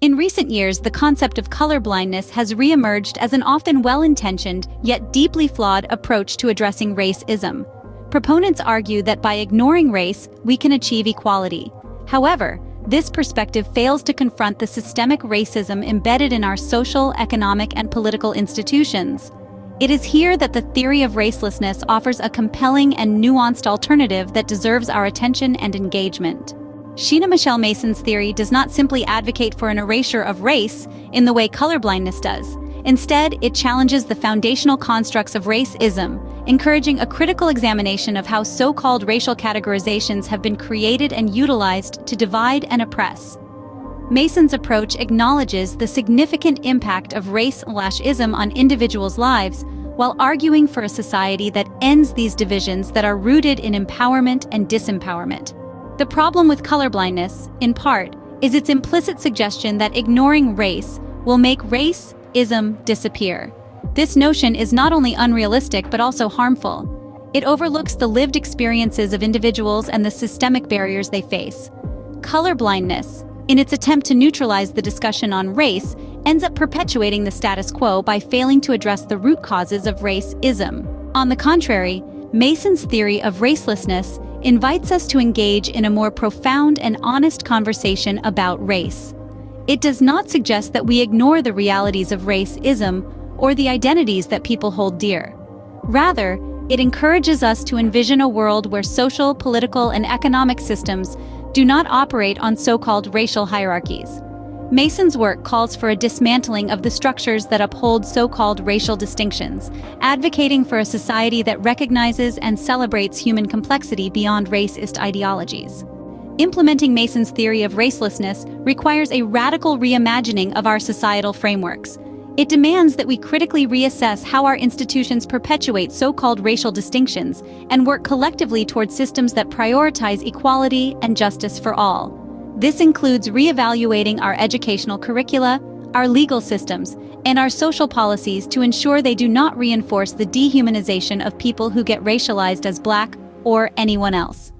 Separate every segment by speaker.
Speaker 1: In recent years, the concept of colorblindness has reemerged as an often well-intentioned, yet deeply flawed approach to addressing racism. Proponents argue that by ignoring race, we can achieve equality. However, this perspective fails to confront the systemic racism embedded in our social, economic, and political institutions. It is here that the theory of racelessness offers a compelling and nuanced alternative that deserves our attention and engagement. Sheena Mason's theory does not simply advocate for an erasure of race in the way colorblindness does. Instead, it challenges the foundational constructs of racism, encouraging a critical examination of how so-called racial categorizations have been created and utilized to divide and oppress. Mason's approach acknowledges the significant impact of race/ism on individuals' lives, while arguing for a society that ends these divisions that are rooted in empowerment and disempowerment. The problem with colorblindness, in part, is its implicit suggestion that ignoring race will make race-ism disappear. This notion is not only unrealistic but also harmful. It overlooks the lived experiences of individuals and the systemic barriers they face. Colorblindness, in its attempt to neutralize the discussion on race, ends up perpetuating the status quo by failing to address the root causes of race-ism. On the contrary, Mason's theory of racelessness invites us to engage in a more profound and honest conversation about race. It does not suggest that we ignore the realities of race-ism or the identities that people hold dear. Rather, it encourages us to envision a world where social, political, and economic systems do not operate on so-called racial hierarchies. Mason's work calls for a dismantling of the structures that uphold so-called racial distinctions, advocating for a society that recognizes and celebrates human complexity beyond racist ideologies. Implementing Mason's theory of racelessness requires a radical reimagining of our societal frameworks. It demands that we critically reassess how our institutions perpetuate so-called racial distinctions and work collectively toward systems that prioritize equality and justice for all. This includes reevaluating our educational curricula, our legal systems, and our social policies to ensure they do not reinforce the dehumanization of people who get racialized as Black or anyone else.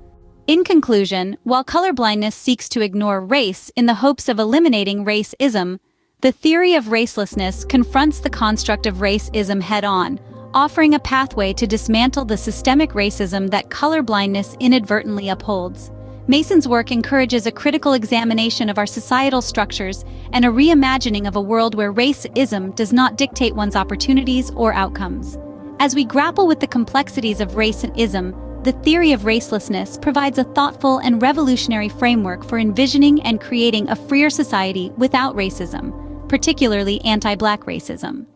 Speaker 1: In conclusion, while colorblindness seeks to ignore race in the hopes of eliminating race-ism, the theory of racelessness confronts the construct of race-ism head-on, offering a pathway to dismantle the systemic racism that colorblindness inadvertently upholds. Mason's work encourages a critical examination of our societal structures and a reimagining of a world where race-ism does not dictate one's opportunities or outcomes. As we grapple with the complexities of race-ism, the theory of racelessness provides a thoughtful and revolutionary framework for envisioning and creating a freer society without racism, particularly anti-Black racism.